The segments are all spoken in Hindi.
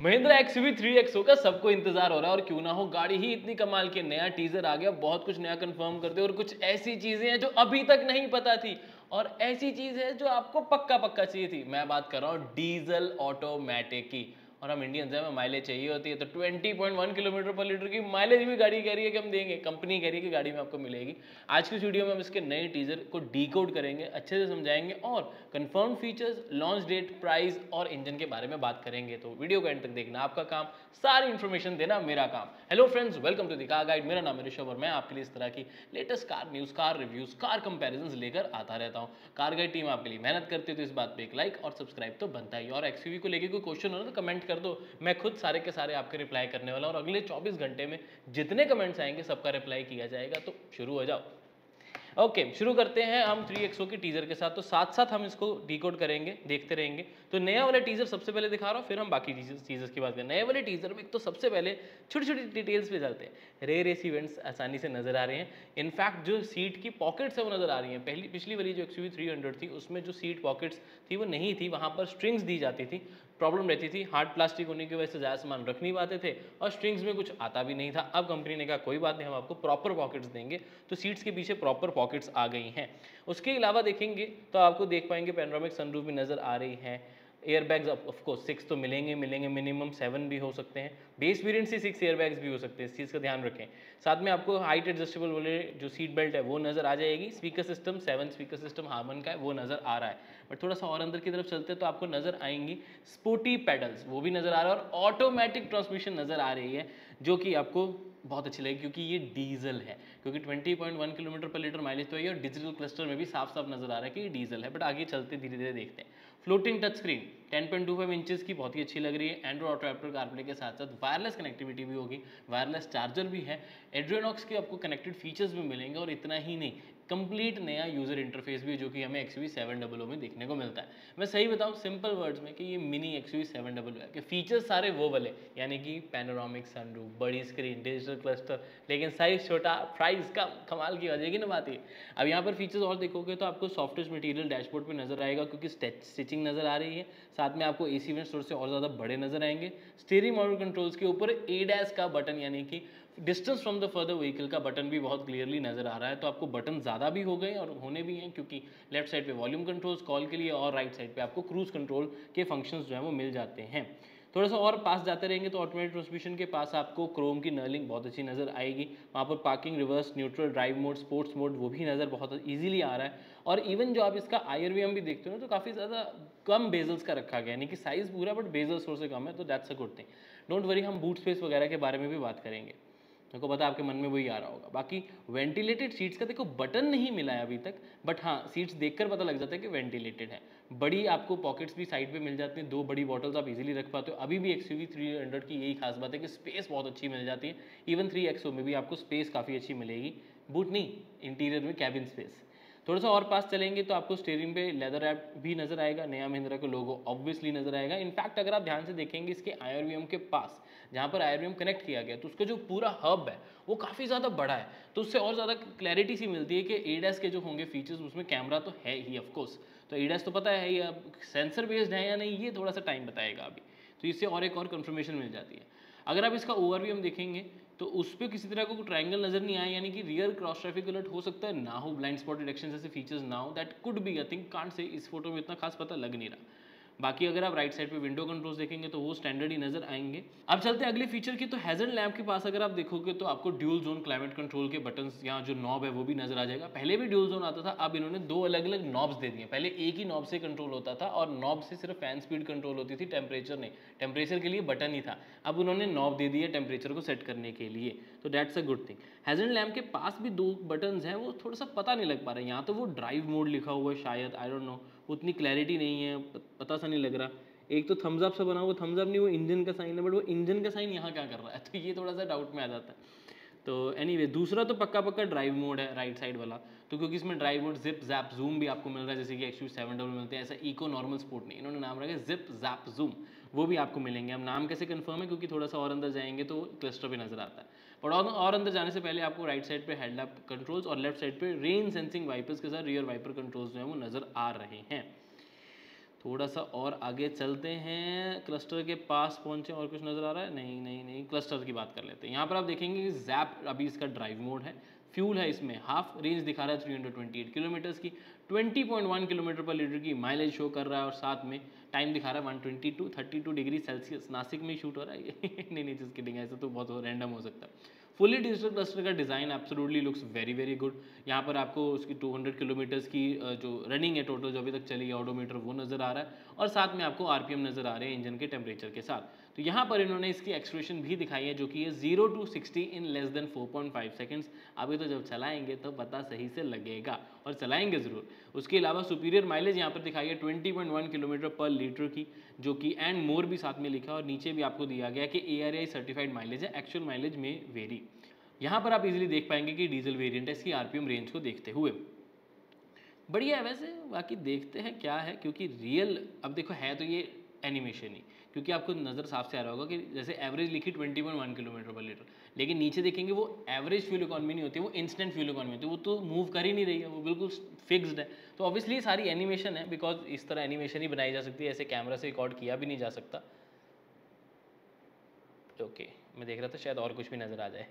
महिंद्रा XUV 3XO का सबको इंतजार हो रहा है और क्यों ना हो, गाड़ी ही इतनी कमाल की, नया टीजर आ गया, बहुत कुछ नया कंफर्म कर दे और कुछ ऐसी चीजें हैं जो अभी तक नहीं पता थी और ऐसी चीज है जो आपको पक्का पक्का चाहिए थी। मैं बात कर रहा हूँ डीजल ऑटोमेटिक की। और हम इंडियंस हैं, माइलेज चाहिए होती है तो 20.1 किलोमीटर पर लीटर की माइलेज भी गाड़ी कह रही है कि हम देंगे, कंपनी कह रही है कि गाड़ी में आपको मिलेगी। आज की वीडियो में हम इसके नए टीजर को डीकोड करेंगे, अच्छे से समझाएंगे और confirm features, launch date, price और इंजन के बारे में बात करेंगे। तो वीडियो को एंड तक देखना आपका काम, सारी इंफॉर्मेशन देना मेरा काम। Hello friends, welcome to the car guide. मेरा नाम है ऋषभ और मैं आपके लिए इस तरह की latest car news, car reviews, car comparisons लेकर आता रहता हूँ। कार गाइड टीम आपके लिए मेहनत करती है तो इस बात पे एक लाइक और सब्सक्राइब तो बनता ही। और XUV को लेके कोई क्वेश्चन हो ना तो कमेंट कर दो, मैं खुद सारे के सारे आपके रिप्लाई करने वाला हूँ और अगले 24 घंटे में जितने कमेंट्स आएंगे सबका रिप्लाई किया जाएगा। तो शुरू हो जाओ। ओके, शुरू करते हैं हम 3XO के टीजर के साथ। तो साथ साथ हम इसको डिकोड करेंगे, देखते रहेंगे। तो नया वाला टीजर सबसे पहले दिखा रहा हूँ, फिर हम बाकी चीजर्स की बात करें। नए वाले टीजर में तो सबसे पहले छोटी छोटी डिटेल्स पे चलते हैं। रेयर एसी वेंट्स आसानी से नजर आ रहे हैं। इनफैक्ट जो सीट की पॉकेट्स है वो नजर आ रही हैं। पिछली वाली जो XUV 300 थी उसमें जो सीट पॉकेट्स थी वो नहीं थी, वहाँ पर स्ट्रिंग्स दी जाती थी। प्रॉब्लम रहती थी, हार्ड प्लास्टिक होने की वजह से ज़्यादा सामान रख नहीं पाते थे और स्ट्रिंग्स में कुछ आता भी नहीं था। अब कंपनी ने कहा कोई बात नहीं, हम आपको प्रॉपर पॉकेट्स देंगे, तो सीट्स के पीछे प्रॉपर पॉकेट्स आ गई हैं। उसके अलावा देखेंगे तो आपको देख पाएंगे पैनोरामिक सनरूफ भी नज़र आ रही है। एयरबैग्स ऑफ कोर्स 6 तो मिलेंगे, मिनिमम 7 भी हो सकते हैं। बेस वेरिएंट से 6 एयरबैग्स भी हो सकते हैं, इस चीज़ का ध्यान रखें। साथ में आपको हाइट एडजस्टेबल वाले जो सीट बेल्ट है वो नज़र आ जाएगी। Speaker system 7 speaker system Harman का है वो नज़र आ रहा है। बट थोड़ा सा और अंदर की तरफ चलते हैं तो आपको नज़र आएंगी स्पोर्टी पेडल्स, वो भी नज़र आ रहा है और ऑटोमेटिक ट्रांसमिशन नज़र आ रही है जो कि आपको बहुत अच्छी लगेगी क्योंकि ये डीजल है। क्योंकि 20.1 किलोमीटर पर लीटर माइलेज तो है और डिजिटल क्लस्टर में भी साफ साफ नजर आ रहा है कि ये डीजल है। बट आगे चलते धीरे धीरे देखते हैं। फ्लोटिंग टच स्क्रीन 10.25 इंचेस की बहुत ही अच्छी लग रही है। एंड्रॉइड ऑटो, एप्पल कारप्ले के साथ साथ वायरलेस कनेक्टिविटी भी होगी, वायरलेस चार्जर भी है, एड्रिनॉक्स के आपको कनेक्टेड फीचर्स भी मिलेंगे और इतना ही नहीं, कंप्लीट नया यूजर इंटरफेस भी जो कि हमें XUV 700 में देखने को मिलता है। मैं सही बताऊं सिंपल वर्ड्स में कि ये मिनी XUV 700 है कि फीचर्स सारे वो वाले, यानी कि पैनोरामिक सनरूफ, बड़ी स्क्रीन, डिजिटल क्लस्टर, लेकिन साइज छोटा, प्राइस कम, कमाल की वजह की ना बात है। अब यहाँ पर फीचर्स और देखोगे तो आपको सॉफ्टवेयर मटेरियल डैशबोर्ड पे नजर आएगा क्योंकि स्टिचिंग नजर आ रही है। साथ में आपको AC वेंट्स थोड़े से और ज़्यादा बड़े नजर आएंगे। स्टीयरिंग माउंट कंट्रोल्स के ऊपर ADAS का बटन, यानी कि distance from the further vehicle का बटन भी बहुत क्लियरली नजर आ रहा है। तो आपको बटन ज़्यादा भी हो गए और होने भी हैं क्योंकि लेफ्ट साइड पे वॉल्यूम कंट्रोल्स कॉल के लिए और राइट साइड पे आपको क्रूज कंट्रोल के फंक्शंस जो है वो मिल जाते हैं। थोड़ा सा और पास जाते रहेंगे तो ऑटोमेटिक ट्रांसमिशन के पास आपको क्रोम की नर्लिंग बहुत अच्छी नज़र आएगी। वहाँ पर parking, reverse, neutral, drive mode, sports mode वो भी नज़र बहुत ईजिली आ रहा है। और इवन जो आप इसका IRVM भी देखते हो ना तो काफ़ी ज़्यादा कम बेजल्स का रखा गया, यानी कि साइज़ पूरा बट बेजल्स थोड़े से कम है, तो that's a good thing. Don't worry, हम बूट स्पेस वगैरह के बारे में भी बात करेंगे, मेरे को पता है आपके मन में वही आ रहा होगा। बाकी वेंटिलेटेड सीट्स का देखो बटन नहीं मिला है अभी तक, बट हाँ सीट्स देखकर पता लग जाता है कि वेंटिलेटेड है। बड़ी आपको पॉकेट्स भी साइड पे मिल जाती हैं, 2 बड़ी बॉटल्स आप इजीली रख पाते हो। अभी भी XUV 300 की यही खास बात है कि स्पेस बहुत अच्छी मिल जाती है। इवन 3XO में भी आपको स्पेस काफ़ी अच्छी मिलेगी, बूट नहीं, इंटीरियर में कैबिन स्पेस। थोड़ा सा और पास चलेंगे तो आपको स्टीयरिंग पे लेदर रैप भी नजर आएगा, नया महिंद्रा का लोगो ऑब्वियसली नजर आएगा। इनफैक्ट अगर आप ध्यान से देखेंगे इसके IRVM के पास जहाँ पर IRVM कनेक्ट किया गया तो उसका जो पूरा हब है वो काफ़ी ज़्यादा बड़ा है, तो उससे और ज़्यादा क्लैरिटी सी मिलती है कि ADAS के जो होंगे फीचर्स उसमें कैमरा तो है ही ऑफकोर्स। तो ADAS तो पता है ही, अब सेंसर बेस्ड है या नहीं ये थोड़ा सा टाइम बताएगा अभी, तो इससे और एक और कन्फर्मेशन मिल जाती है। अगर आप इसका ओवरव्यू देखेंगे तो उस पर किसी तरह को ट्रायंगल नजर नहीं आया, यानी कि रियर क्रॉस ट्रैफिक अलर्ट हो सकता है ना हो, ब्लाइंड स्पॉट डिटेक्शन जैसे फीचर्स ना हो, that could be, I think, can't say, इस फोटो में इतना खास पता लग नहीं रहा। बाकी अगर आप राइट साइड पे विंडो कंट्रोल्स देखेंगे तो वो स्टैंडर्ड ही नजर आएंगे। अब चलते हैं अगले फीचर की, तो हैजर्ड लैम्प के पास अगर आप देखोगे तो आपको ड्यूल जोन क्लाइमेट कंट्रोल के बटन्स, यहाँ जो नॉब है वो भी नजर आ जाएगा। पहले भी ड्यूल जोन आता था, अब इन्होंने 2 अलग अलग नॉब्स दे दिए। पहले एक ही नॉब से कंट्रोल होता था और नॉब से सिर्फ फैन स्पीड कंट्रोल होती थी, टेम्परेचर नहीं, टेम्परेचर के लिए बटन ही था। अब उन्होंने नॉब दे दिया टेम्परेचर को सेट करने के लिए, तो that's a good thing. Hazard lamp के पास भी 2 बटन्स हैं, वो थोड़ा सा पता नहीं लग पा रहा है। यहाँ तो वो ड्राइव मोड लिखा हुआ है शायद, आई डोंट नो, उतनी क्लैरिटी नहीं है, पता सा नहीं लग रहा। एक तो थम्स अप सा बना, वो थम्स अप नहीं, वो इंजन का साइन है, बट वो इंजन का साइन यहाँ क्या कर रहा है, तो ये थोड़ा सा डाउट में आ जाता है। तो एनीवे दूसरा तो पक्का पक्का ड्राइव मोड है राइट साइड वाला, तो क्योंकि इसमें drive mode, zip JAP zoom भी आपको मिल रहा है जैसे कि XUV 700 में मिलते हैं। ऐसा इको नॉर्मल स्पोर्ट नहीं, इन्होंने नाम रखा जिप जैप जूम, वो भी आपको मिलेंगे। अब नाम कैसे कंफर्म है, क्योंकि थोड़ा सा और अंदर जाएंगे तो क्लस्टर भी नजर आता है। पर और अंदर जाने से पहले आपको राइट साइड पे हेडलैम्प कंट्रोल्स और लेफ्ट साइड पे रेन सेंसिंग वाइपर्स के साथ रियर वाइपर कंट्रोल्स जो है वो नजर आ रहे हैं। थोड़ा सा और आगे चलते हैं, क्लस्टर के पास पहुंचे और कुछ नज़र आ रहा है? नहीं नहीं नहीं, क्लस्टर की बात कर लेते हैं। यहाँ पर आप देखेंगे कि जैप अभी इसका ड्राइव मोड है, फ्यूल है इसमें हाफ, रेंज दिखा रहा है 328 किलोमीटर्स की, 20.1 किलोमीटर पर लीटर की माइलेज शो कर रहा है और साथ में टाइम दिखा रहा है 132 डिग्री सेल्सियस। नासिक में शूट हो रहा है ये नहीं नहीं, जस्ट किडिंग, ऐसा तो बहुत रैंडम हो सकता है। फुली डिजिटल क्लस्टर का design absolutely looks very very good. यहाँ पर आपको उसकी 200 किलोमीटर्स की जो रनिंग है टोटल जो अभी तक चली है ऑडोमीटर वो नज़र आ रहा है और साथ में आपको आरपीएम नज़र आ रहे हैं इंजन के टेम्परेचर के साथ। तो यहाँ पर इन्होंने इसकी एक्सप्रेशन भी दिखाई है जो कि है 0 to 60 in less than 4.5 seconds. अभी तो जब चलाएंगे तो पता सही से लगेगा और चलाएंगे ज़रूर। उसके अलावा सुपीरियर माइलेज यहाँ पर दिखाई है 20.1 किलोमीटर पर लीटर की, जो कि एंड मोर भी साथ में लिखा है और नीचे भी आपको दिया गया कि ARAI सर्टिफाइड माइलेज है, एक्चुअल माइलेज में वेरी। यहाँ पर आप इजीली देख पाएंगे कि डीजल वेरिएंट है इसकी आरपीएम रेंज को देखते हुए। बढ़िया है वैसे, बाकी देखते हैं क्या है, क्योंकि रियल अब देखो है तो ये एनिमेशन ही, क्योंकि आपको नज़र साफ से आ रहा होगा कि जैसे एवरेज लिखी 20.1 किलोमीटर पर लीटर, लेकिन नीचे देखेंगे वो एवरेज फ्यूल इकॉनमी नहीं होती, वो इंस्टेंट फ्यूल इकॉनमी होती है, वो तो मूव कर ही नहीं रही है, वो बिल्कुल फिक्स्ड है। तो ऑब्वियसली सारी एनिमेशन है, बिकॉज इस तरह एनिमेशन ही बनाई जा सकती है, ऐसे कैमरा से रिकॉर्ड किया भी नहीं जा सकता। ओके मैं देख रहा था शायद और कुछ भी नज़र आ जाए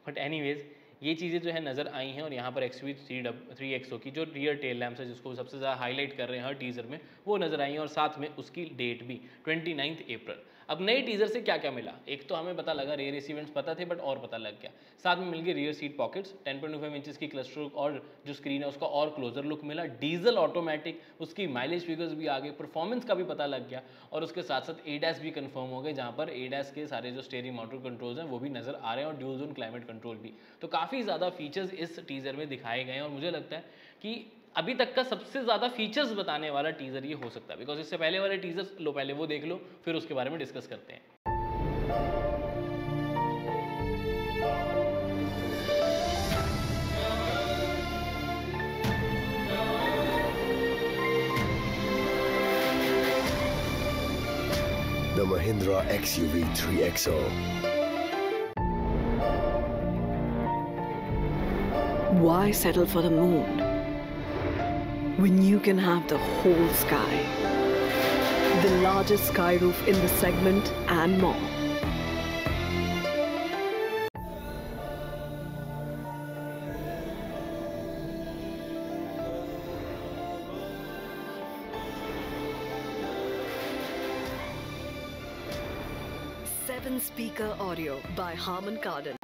बट एनीवेज ये चीज़ें जो है नज़र आई हैं। और यहाँ पर XUV3XO की जो रियर टेल लैम्प्स है जिसको सबसे ज़्यादा हाईलाइट कर रहे हैं हर टीज़र में, वो नज़र आई हैं और साथ में उसकी डेट भी 29 अप्रैल। अब नए टीज़र से क्या क्या मिला, एक तो हमें पता लगा रियर एसी वेंट्स पता थे बट और पता लग गया, साथ में मिल गए रियर सीट पॉकेट्स, 10.25 इंचेस की क्लस्टर और जो स्क्रीन है उसका और क्लोजर लुक मिला, डीजल ऑटोमेटिक, उसकी माइलेज फिगर्स भी आ गए, परफॉर्मेंस का भी पता लग गया और उसके साथ साथ ADAS भी कंफर्म हो गए, जहाँ पर ADAS के सारे जो स्टीयरिंग मोटर कंट्रोल्स हैं वो भी नज़र आ रहे हैं और ड्यूल जोन क्लाइमेट कंट्रोल भी। तो काफ़ी ज़्यादा फीचर्स इस टीज़र में दिखाए गए हैं और मुझे लगता है कि अभी तक का सबसे ज़्यादा फीचर्स बताने वाला टीज़र ये हो सकता है, बिकॉज इससे पहले वाले टीज़र्स लो पहले वो देख लो फिर उसके बारे में डिस्कस करते हैं। The Mahindra XUV3XO. Why settle for the moon when you can have the whole sky? The largest sky roof in the segment and more. Seven-speaker audio by Harman Kardon.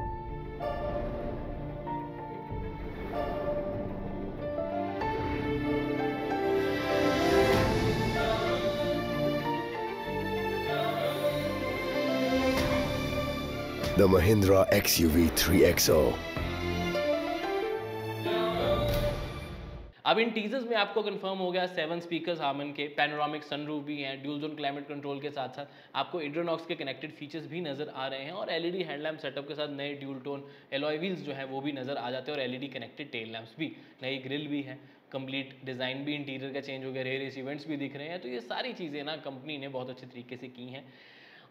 The Mahindra XUV3XO. अब इन टीजर्स में आपको कंफर्म हो गया 7 स्पीकर्स हार्मन के, पैनोरामिक सनरूफ भी हैं, ड्यूल जोन क्लाइमेट कंट्रोल के साथ साथ आपको इड्रोनॉक्स के कनेक्टेड फीचर्स भी नजर आ रहे हैं और LED हेडलैम्प सेटअप के साथ नए ड्यूल टोन एलॉय व्हील्स जो है वो भी नजर आ जाते हैं और LED कनेक्टेड टेल लैम्प्स भी, नई ग्रिल भी है, कंप्लीट डिज़ाइन भी इंटीरियर का चेंज हो गया, रेयर इवेंट्स भी दिख रहे हैं। तो ये सारी चीज़ें ना कंपनी ने बहुत अच्छे तरीके से की हैं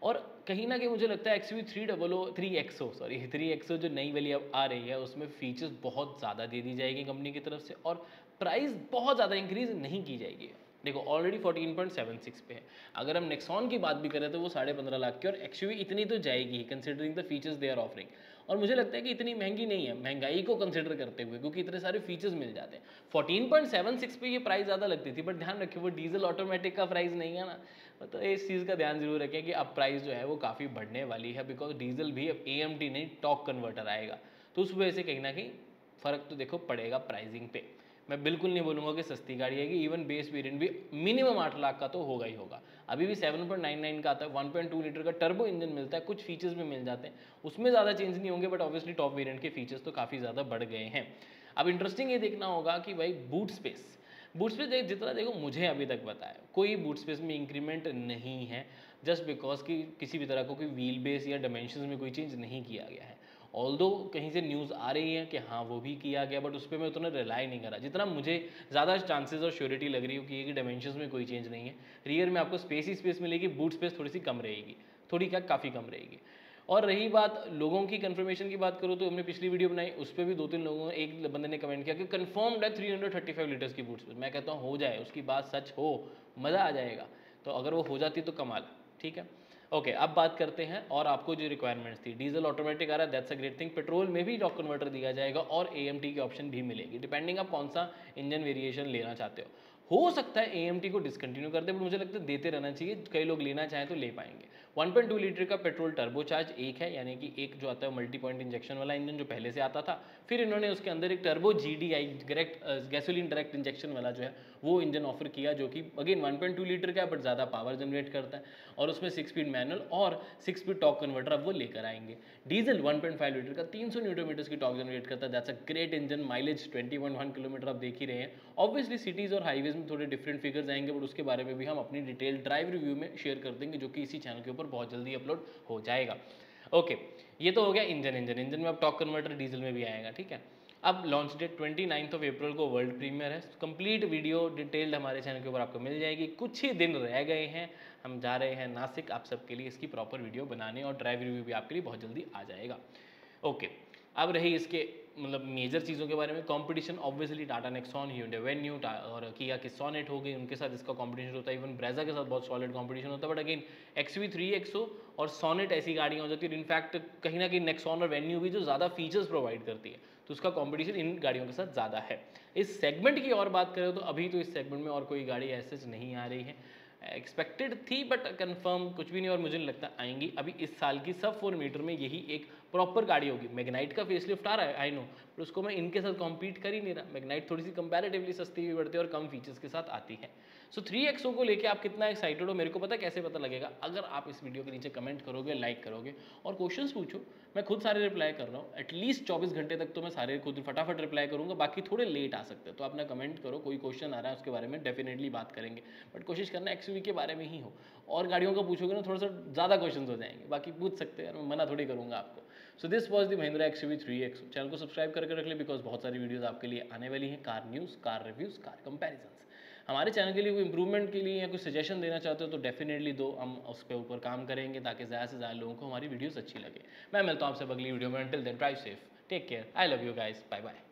और कहीं ना कहीं मुझे लगता है XUV3XO जो नई वाली अब आ रही है उसमें फीचर्स बहुत ज़्यादा दे दी जाएगी कंपनी की तरफ से और प्राइस बहुत ज़्यादा इंक्रीज नहीं की जाएगी। देखो ऑलरेडी 14.76 पे है, अगर हम नेक्सॉन की बात भी करें तो वो 15.5 लाख की और XUV इतनी तो जाएगी ही considering the features they are offering. और मुझे लगता है कि इतनी महंगी नहीं है महंगाई को कंसिडर करते हुए, क्योंकि इतने सारे फीचर्स मिल जाते हैं। 14.76 पे ये प्राइस ज़्यादा लगती थी, बट ध्यान रखिए वो डीजल ऑटोमेटिक का प्राइस नहीं है ना, तो इस चीज़ का ध्यान जरूर रखें कि अब प्राइस जो है वो काफ़ी बढ़ने वाली है, बिकॉज डीजल भी अब AMT नहीं टॉर्क कन्वर्टर आएगा, तो उस वजह से कहीं ना कहीं फ़र्क तो देखो पड़ेगा प्राइसिंग पे। मैं बिल्कुल नहीं बोलूँगा कि सस्ती गाड़ी आएगी, इवन बेस वेरिएंट भी मिनिमम 8 लाख का तो होगा ही होगा। अभी भी 7.99 का आता है, 1.2 लीटर का टर्बो इंजन मिलता है, कुछ फीचर्स भी मिल जाते हैं, उसमें ज़्यादा चेंज नहीं होंगे, बट ऑब्वियसली टॉप वेरिएंट के फीचर्स तो काफ़ी ज़्यादा बढ़ गए हैं। अब इंटरेस्टिंग ये देखना होगा कि भाई बूट स्पेस जितना देखो मुझे अभी तक पता है कोई बूट स्पेस में इंक्रीमेंट नहीं है, जस्ट बिकॉज कि किसी भी तरह को कोई व्हील बेस या डायमेंशंस में कोई चेंज नहीं किया गया है। ऑल्दो कहीं से न्यूज़ आ रही है कि हाँ वो भी किया गया, बट उस पर मैं उतना रिलाई नहीं करा जितना मुझे ज़्यादा चांसेस और श्योरिटी लग रही हो कि ये कि डायमेंशंस में कोई चेंज नहीं है। रियर में आपको स्पेस ही स्पेस मिलेगी, बूट स्पेस थोड़ी सी कम रहेगी, थोड़ी क्या काफ़ी कम रहेगी। और रही बात लोगों की कंफर्मेशन की बात करूँ तो हमने पिछली वीडियो बनाई, उस पर भी 2-3 लोगों एक बंदे ने कमेंट किया कि कंफर्म्ड है 335 लीटर्स की बूट स्पेस। मैं कहता हूँ हो जाए, उसकी बात सच हो, मज़ा आ जाएगा। तो अगर वो हो जाती तो कमाल, ठीक है। ओके, अब बात करते हैं और आपको जो रिक्वायरमेंट्स थी, डीजल ऑटोमेटिक आ रहा है, that's a great thing. Petrol में भी टॉर्क कन्वर्टर दिया जाएगा और AMT की ऑप्शन भी मिलेगी, डिपेंडिंग आप कौन सा इंजन वेरिएशन लेना चाहते हो सकता है AMT को डिसकंटिन्यू कर दे, बट मुझे लगता है देते रहना चाहिए, कई लोग लेना चाहें तो ले पाएंगे। 1.2 लीटर का पेट्रोल टर्बोचार्ज एक है, यानी कि एक जो आता है मल्टी पॉइंट इंजेक्शन वाला इंजन जो पहले से आता था, फिर इन्होंने उसके अंदर एक turbo GDI direct gasoline direct injection वाला जो है वो इंजन ऑफर किया, जो कि अगेन 1.2 लीटर का है बट ज़्यादा पावर जनरेट करता है, और उसमें 6 स्पीड मैनुअल और 6 स्पीड टॉर्क कन्वर्टर अब वो लेकर आएंगे। डीजल 1.5 लीटर का 300 न्यूटन मीटर्स की टॉर्क जनरेट करता है, that's a great engine. Mileage 21 kilometre आप देख ही रहे हैं। ऑब्वियसली सिटीज़ और हाईवेज में थोड़े डिफरेंट फिगर्स आएंगे, बट उसके बारे में भी हम अपनी डिटेल ड्राइव रिव्यू में शेयर कर देंगे, जो कि इसी चैनल के ऊपर बहुत जल्दी अपलोड हो जाएगा। ओके, ये तो हो गया इंजन में अब टॉर्क कन्वर्टर डीजल में भी आएगा, ठीक है। अब लॉन्च डेट 29 अप्रैल को वर्ल्ड प्रीमियर है। कंप्लीट वीडियो डिटेल्ड हमारे चैनल के ऊपर आपको मिल जाएगी। कुछ ही दिन रह गए हैं, हम जा रहे हैं नासिक आप सबके लिए इसकी प्रॉपर वीडियो बनाने, और ड्राइव रिव्यू भी आपके लिए बहुत जल्दी आ जाएगा। ओके, अब रही इसके मतलब मेजर चीज़ों के बारे में। Competition obviously Tata Nexon, hyundai venue और किया की सोनेट हो गई, उनके साथ इसका कंपटीशन होता है। इवन ब्रेजा के साथ बहुत सॉलिड कंपटीशन होता है, बट अगेन XUV 3XO और सोनेट ऐसी गाड़ियाँ हो जाती है। इनफैक्ट कहीं ना कहीं नेक्सॉन और वेन्यू भी जो ज़्यादा फीचर्स प्रोवाइड करती है, तो उसका कंपटीशन इन गाड़ियों के साथ ज़्यादा है। इस सेगमेंट की और बात करें तो अभी तो इस सेगमेंट में और कोई गाड़ी ऐसे नहीं आ रही है। एक्सपेक्टेड थी बट कंफर्म कुछ भी नहीं, और मुझे नहीं लगता आएंगी। अभी इस साल की सब 4 मीटर में यही एक प्रॉपर गाड़ी होगी। मैग्नाइट का फेसलिफ्ट आ रहा है, आई नो, बट उसको मैं इनके साथ कॉम्पीट कर ही नहीं रहा। मैग्नाइट थोड़ी सी कंपैरेटिवली सस्ती भी पड़ती है और कम फीचर्स के साथ आती है। सो 3XO को लेके आप कितना एक्साइटेड हो मेरे को पता है कैसे पता लगेगा, अगर आप इस वीडियो के नीचे कमेंट करोगे, लाइक करोगे और क्वेश्चंस पूछो। मैं खुद सारे रिप्लाई कर रहा हूँ, एटलीस्ट 24 घंटे तक तो मैं सारे खुद फटाफट रिप्लाई करूँगा, बाकी थोड़े लेट आ सकते हैं। तो अपना कमेंट करो, कोई क्वेश्चन आ रहा है उसके बारे में डेफिनेटली बात करेंगे, बट कोशिश करना XUV के बारे में ही हो। और गाड़ियों का पूछोगे ना थोड़ा सा ज़्यादा क्वेश्चन हो जाएंगे, बाकी पूछ सकते हैं, मैं मना थोड़ी करूँगा आपको। So this was the Mahindra XUV 3XO। Channel को सब्सक्राइब करके रख ले, बिकॉज बहुत सारी वीडियोस आपके लिए आने वाली हैं, car news, car reviews, car comparisons. हमारे चैनल के लिए कोई इंप्रूवमेंट के लिए या कुछ सजेशन देना चाहते हो तो डेफिनेटली दो, हम उस पर ऊपर काम करेंगे ताकि ज़्यादा से ज़्यादा लोगों को हमारी वीडियोस अच्छी लगे। मैं मिलता हूँ आपसे अगली वीडियो में। Until then drive safe, take care, I love you guys, bye bye.